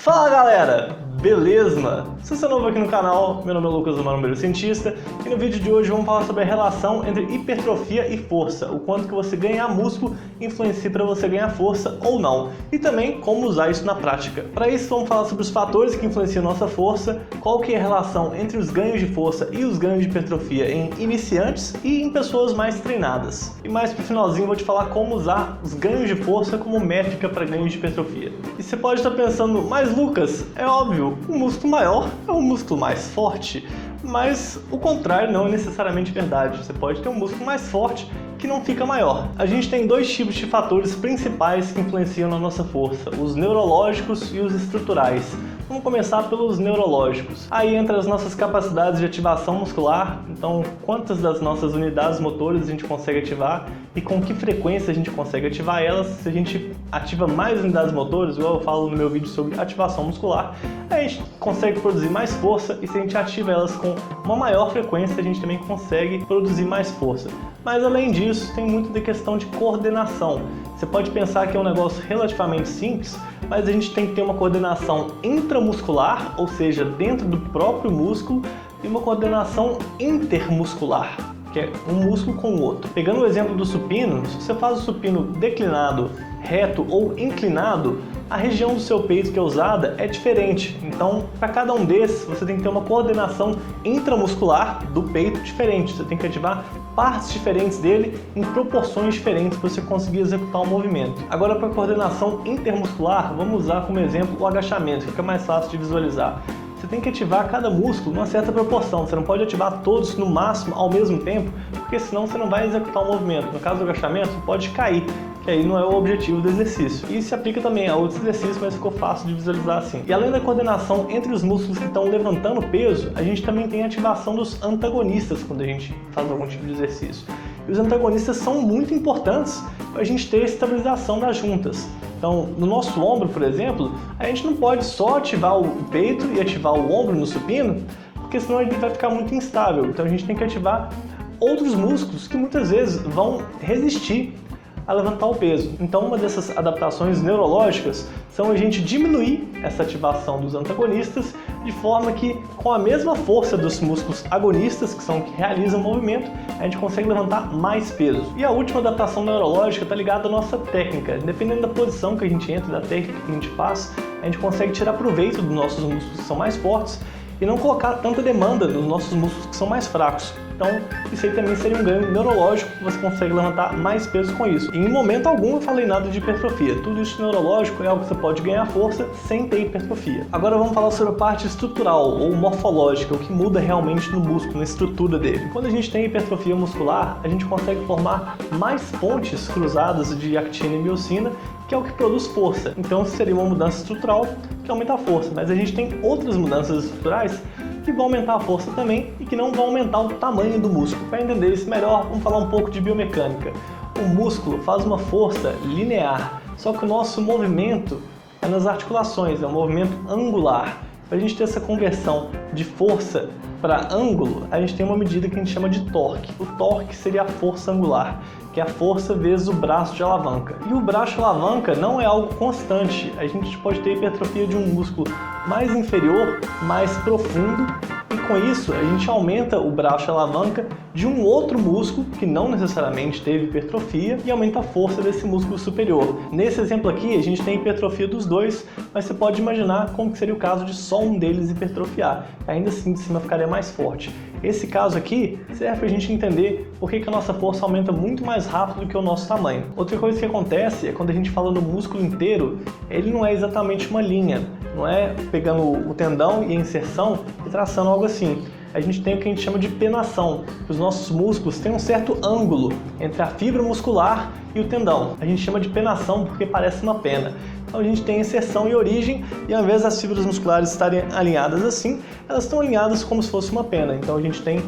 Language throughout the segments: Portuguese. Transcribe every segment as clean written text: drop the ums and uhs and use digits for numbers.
Fala galera, beleza? Se você é novo aqui no canal, meu nome é Lucas, eu sou cientista, e no vídeo de hoje vamos falar sobre a relação entre hipertrofia e força, o quanto que você ganhar músculo influencia para você ganhar força ou não, e também como usar isso na prática. Para isso vamos falar sobre os fatores que influenciam nossa força, qual que é a relação entre os ganhos de força e os ganhos de hipertrofia em iniciantes e em pessoas mais treinadas. E mais pro finalzinho vou te falar como usar os ganhos de força como métrica para ganhos de hipertrofia. E você pode estar pensando, mas Lucas, é óbvio, um músculo maior é um músculo mais forte, mas o contrário não é necessariamente verdade. Você pode ter um músculo mais forte que não fica maior. A gente tem dois tipos de fatores principais que influenciam na nossa força, os neurológicos e os estruturais. Vamos começar pelos neurológicos. Aí entra as nossas capacidades de ativação muscular, então quantas das nossas unidades motoras a gente consegue ativar e com que frequência a gente consegue ativar elas. Se a gente ativa mais unidades motoras, igual eu falo no meu vídeo sobre ativação muscular, a gente consegue produzir mais força, e se a gente ativa elas com uma maior frequência, a gente também consegue produzir mais força. Mas além disso, tem muito da questão de coordenação. Você pode pensar que é um negócio relativamente simples, mas a gente tem que ter uma coordenação intramuscular, ou seja, dentro do próprio músculo, e uma coordenação intermuscular, que é um músculo com o outro. Pegando o exemplo do supino, se você faz o supino declinado, reto ou inclinado, a região do seu peito que é usada é diferente. Então, para cada um desses, você tem que ter uma coordenação intramuscular do peito diferente. Você tem que ativar partes diferentes dele em proporções diferentes para você conseguir executar o movimento. Agora, para a coordenação intermuscular, vamos usar como exemplo o agachamento, que fica mais fácil de visualizar. Você tem que ativar cada músculo numa certa proporção, você não pode ativar todos no máximo ao mesmo tempo, porque senão você não vai executar o movimento. No caso do agachamento, você pode cair, que aí não é o objetivo do exercício. E isso se aplica também a outros exercícios, mas ficou fácil de visualizar assim. E além da coordenação entre os músculos que estão levantando peso, a gente também tem a ativação dos antagonistas quando a gente faz algum tipo de exercício. E os antagonistas são muito importantes para a gente ter a estabilização das juntas. Então, no nosso ombro, por exemplo, a gente não pode só ativar o peito e ativar o ombro no supino, porque senão ele vai ficar muito instável. Então a gente tem que ativar outros músculos que muitas vezes vão resistir a levantar o peso. Então uma dessas adaptações neurológicas são a gente diminuir essa ativação dos antagonistas de forma que, com a mesma força dos músculos agonistas, que são que realizam o movimento, a gente consegue levantar mais peso. E a última adaptação neurológica está ligada à nossa técnica. Dependendo da posição que a gente entra, da técnica que a gente faz, a gente consegue tirar proveito dos nossos músculos que são mais fortes e não colocar tanta demanda nos nossos músculos que são mais fracos. Então, isso aí também seria um ganho neurológico, que você consegue levantar mais peso com isso. E em momento algum eu falei nada de hipertrofia. Tudo isso neurológico é algo que você pode ganhar força sem ter hipertrofia. Agora vamos falar sobre a parte estrutural ou morfológica, o que muda realmente no músculo, na estrutura dele. Quando a gente tem hipertrofia muscular, a gente consegue formar mais pontes cruzadas de actina e miocina, que é o que produz força. Então seria uma mudança estrutural que aumenta a força, mas a gente tem outras mudanças estruturais que vão aumentar a força também e que não vão aumentar o tamanho do músculo. Para entender isso melhor, vamos falar um pouco de biomecânica. O músculo faz uma força linear, só que o nosso movimento é nas articulações, é um movimento angular. Para a gente ter essa conversão de força para ângulo, a gente tem uma medida que a gente chama de torque. O torque seria a força angular, que é a força vezes o braço de alavanca. E o braço de alavanca não é algo constante. A gente pode ter hipertrofia de um músculo mais inferior, mais profundo, e com isso a gente aumenta o braço de alavanca de um outro músculo que não necessariamente teve hipertrofia e aumenta a força desse músculo superior. Nesse exemplo aqui a gente tem hipertrofia dos dois, mas você pode imaginar como que seria o caso de só um deles hipertrofiar. Ainda assim de cima ficaria mais forte. Esse caso aqui serve para a gente entender por que a nossa força aumenta muito mais rápido do que o nosso tamanho. Outra coisa que acontece é quando a gente fala no músculo inteiro, ele não é exatamente uma linha, não é pegando o tendão e a inserção e traçando algo assim. A gente tem o que a gente chama de penação. Os nossos músculos têm um certo ângulo entre a fibra muscular e o tendão. A gente chama de penação porque parece uma pena. Então a gente tem inserção e origem, e ao invés das fibras musculares estarem alinhadas assim, elas estão alinhadas como se fosse uma pena. Então a gente tem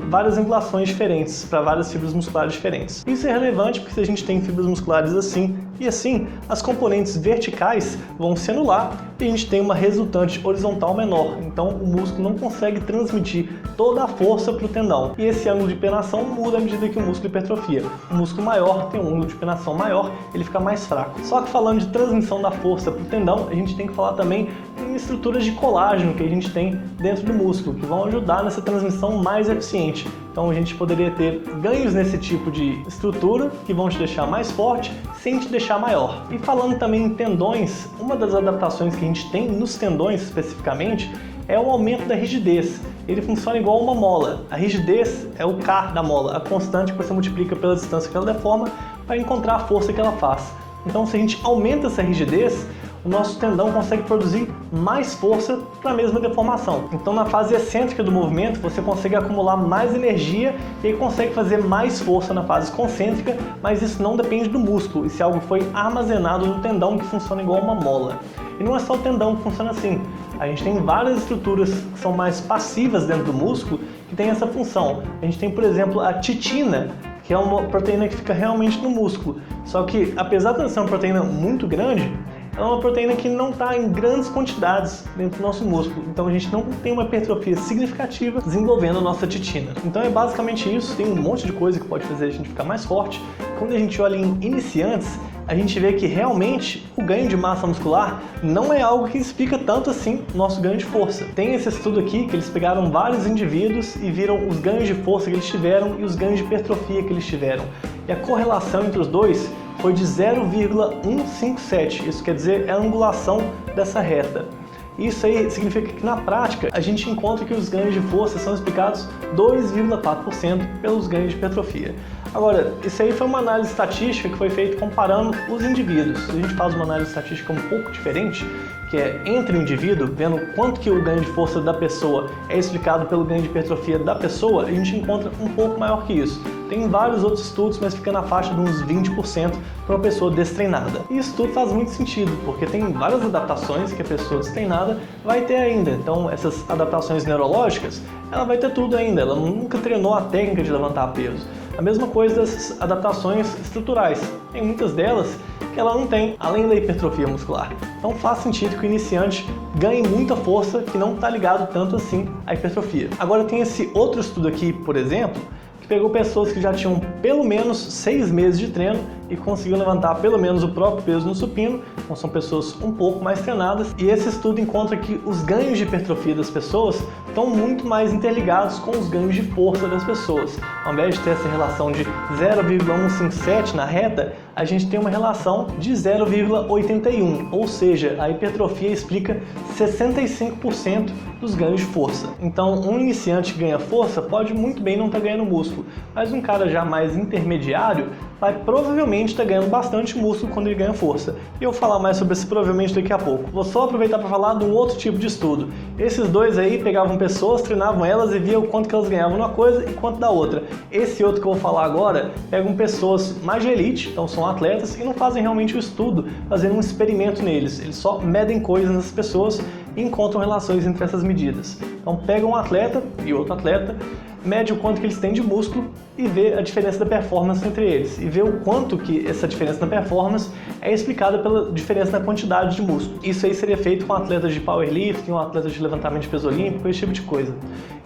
várias angulações diferentes para várias fibras musculares diferentes. Isso é relevante porque se a gente tem fibras musculares assim e assim, as componentes verticais vão se anular e a gente tem uma resultante horizontal menor. Então o músculo não consegue transmitir toda a força para o tendão. E esse ângulo de penação muda à medida que o músculo hipertrofia. O músculo maior tem um ângulo de penação maior, ele fica mais fraco. Só que falando de transmissão da força para o tendão, a gente tem que falar também em estruturas de colágeno que a gente tem dentro do músculo, que vão ajudar nessa transmissão mais eficiente. Então a gente poderia ter ganhos nesse tipo de estrutura que vão te deixar mais forte sem te deixar maior. E falando também em tendões, uma das adaptações que a gente tem nos tendões especificamente é o aumento da rigidez. Ele funciona igual uma mola. A rigidez é o K da mola, a constante que você multiplica pela distância que ela deforma para encontrar a força que ela faz. Então, se a gente aumenta essa rigidez, o nosso tendão consegue produzir mais força para a mesma deformação. Então, na fase excêntrica do movimento, você consegue acumular mais energia e aí consegue fazer mais força na fase concêntrica, mas isso não depende do músculo, isso é algo que foi armazenado no tendão que funciona igual uma mola. E não é só o tendão que funciona assim. A gente tem várias estruturas que são mais passivas dentro do músculo que tem essa função. A gente tem, por exemplo, a titina, que é uma proteína que fica realmente no músculo. Só que, apesar de ser uma proteína muito grande, ela é uma proteína que não está em grandes quantidades dentro do nosso músculo. Então a gente não tem uma hipertrofia significativa desenvolvendo a nossa titina. Então é basicamente isso, tem um monte de coisa que pode fazer a gente ficar mais forte. Quando a gente olha em iniciantes, a gente vê que realmente o ganho de massa muscular não é algo que explica tanto assim o nosso ganho de força. Tem esse estudo aqui que eles pegaram vários indivíduos e viram os ganhos de força que eles tiveram e os ganhos de hipertrofia que eles tiveram. E a correlação entre os dois foi de 0,157, isso quer dizer é a angulação dessa reta. Isso aí significa que na prática a gente encontra que os ganhos de força são explicados 2,4% pelos ganhos de hipertrofia. Agora, isso aí foi uma análise estatística que foi feita comparando os indivíduos. A gente faz uma análise estatística um pouco diferente, que é entre o indivíduo, vendo quanto que o ganho de força da pessoa é explicado pelo ganho de hipertrofia da pessoa, a gente encontra um pouco maior que isso. Tem vários outros estudos, mas fica na faixa de uns 20% para uma pessoa destreinada. E isso tudo faz muito sentido, porque tem várias adaptações que a pessoa destreinada vai ter ainda. Então, essas adaptações neurológicas, ela vai ter tudo ainda. Ela nunca treinou a técnica de levantar peso. A mesma coisa dessas adaptações estruturais. Tem muitas delas que ela não tem, além da hipertrofia muscular. Então faz sentido que o iniciante ganhe muita força que não está ligado tanto assim à hipertrofia. Agora tem esse outro estudo aqui, por exemplo, que pegou pessoas que já tinham pelo menos 6 meses de treino e conseguiu levantar pelo menos o próprio peso no supino, então são pessoas um pouco mais treinadas, e esse estudo encontra que os ganhos de hipertrofia das pessoas estão muito mais interligados com os ganhos de força das pessoas. Ao invés de ter essa relação de 0,157 na reta, a gente tem uma relação de 0,81, ou seja, a hipertrofia explica 65% dos ganhos de força. Então, um iniciante que ganha força pode muito bem não estar ganhando músculo, mas um cara já mais intermediário vai provavelmente estar ganhando bastante músculo quando ele ganha força. E eu vou falar mais sobre esse provavelmente daqui a pouco. Vou só aproveitar para falar de um outro tipo de estudo. Esses dois aí pegavam pessoas, treinavam elas e viam quanto que elas ganhavam numa coisa e quanto da outra. Esse outro que eu vou falar agora, pegam pessoas mais de elite, então são atletas, e não fazem realmente o estudo, fazendo um experimento neles. Eles só medem coisas nessas pessoas e encontram relações entre essas medidas. Então pegam um atleta e outro atleta, mede o quanto que eles têm de músculo e vê a diferença da performance entre eles. E vê o quanto que essa diferença na performance é explicada pela diferença na quantidade de músculo. Isso aí seria feito com atletas de powerlifting, um atleta de levantamento de peso olímpico, esse tipo de coisa.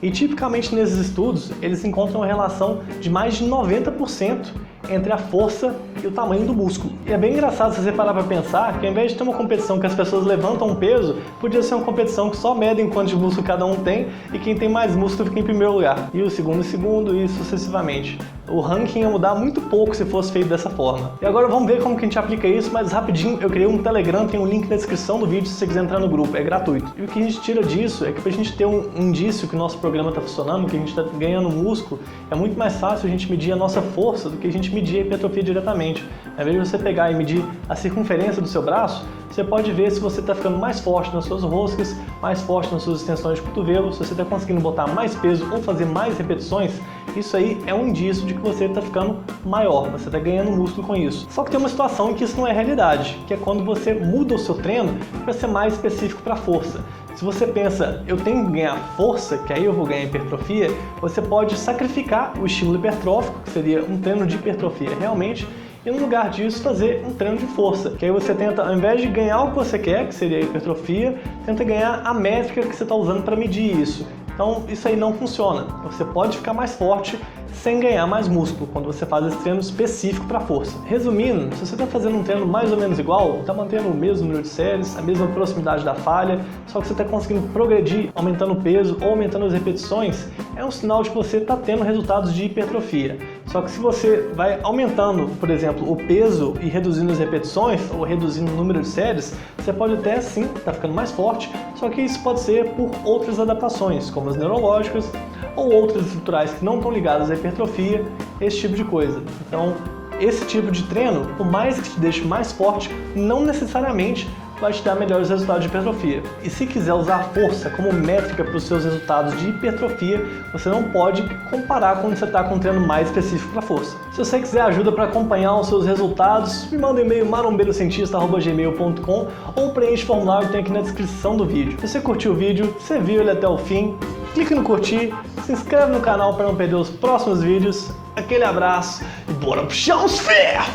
E tipicamente nesses estudos, eles encontram uma relação de mais de 90% entre a força e o tamanho do músculo. E é bem engraçado se você parar para pensar que ao invés de ter uma competição que as pessoas levantam um peso, podia ser uma competição que só medem quanto de músculo cada um tem e quem tem mais músculo fica em primeiro lugar. E o segundo em segundo e sucessivamente. O ranking ia mudar muito pouco se fosse feito dessa forma. E agora vamos ver como que a gente aplica isso, mas rapidinho eu criei um Telegram, tem um link na descrição do vídeo se você quiser entrar no grupo, é gratuito. E o que a gente tira disso é que pra gente ter um indício que o nosso programa está funcionando, que a gente está ganhando músculo, é muito mais fácil a gente medir a nossa força do que a gente medir a hipertrofia diretamente. Ao invés de você pegar e medir a circunferência do seu braço, você pode ver se você está ficando mais forte nas suas roscas, mais forte nas suas extensões de cotovelo, se você está conseguindo botar mais peso ou fazer mais repetições. Isso aí é um indício de que você está ficando maior, você está ganhando músculo com isso. Só que tem uma situação em que isso não é realidade, que é quando você muda o seu treino para ser mais específico para a força. Se você pensa, eu tenho que ganhar força, que aí eu vou ganhar hipertrofia, você pode sacrificar o estímulo hipertrófico, que seria um treino de hipertrofia realmente, e no lugar disso fazer um treino de força, que aí você tenta, ao invés de ganhar o que você quer, que seria a hipertrofia, tenta ganhar a métrica que você está usando para medir isso. Então isso aí não funciona. Você pode ficar mais forte sem ganhar mais músculo, quando você faz esse treino específico para força. Resumindo, se você está fazendo um treino mais ou menos igual, está mantendo o mesmo número de séries, a mesma proximidade da falha, só que você está conseguindo progredir, aumentando o peso ou aumentando as repetições, é um sinal de que você está tendo resultados de hipertrofia. Só que se você vai aumentando, por exemplo, o peso e reduzindo as repetições, ou reduzindo o número de séries, você pode até sim estar ficando mais forte, só que isso pode ser por outras adaptações, como as neurológicas, ou outras estruturais que não estão ligadas à hipertrofia, esse tipo de coisa. Então, esse tipo de treino, por mais que te deixe mais forte, não necessariamente vai te dar melhores resultados de hipertrofia. E se quiser usar a força como métrica para os seus resultados de hipertrofia, você não pode comparar quando você está com um treino mais específico para força. Se você quiser ajuda para acompanhar os seus resultados, me manda um e-mail marombeirocientista@gmail.com ou preenche o formulário que tem aqui na descrição do vídeo. Se você curtiu o vídeo, você viu ele até o fim, clique no curtir, se inscreve no canal para não perder os próximos vídeos. Aquele abraço e bora puxar os ferros!